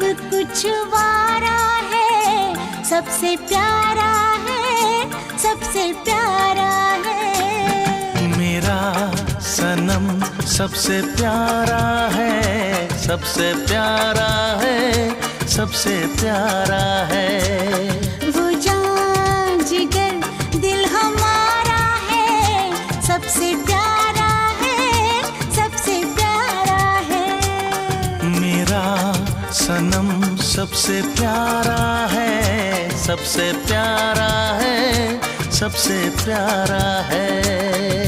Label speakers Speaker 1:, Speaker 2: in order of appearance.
Speaker 1: कुछ वारा है, सबसे प्यारा है, सबसे प्यारा है।
Speaker 2: मेरा सनम सबसे प्यारा है, सबसे प्यारा है, सबसे प्यारा है।
Speaker 1: वो जान जिगर दिल हमारा है, सबसे प्यारा है, सबसे प्यारा है।
Speaker 2: मेरा सनम सबसे प्यारा है, सबसे प्यारा है, सबसे प्यारा है।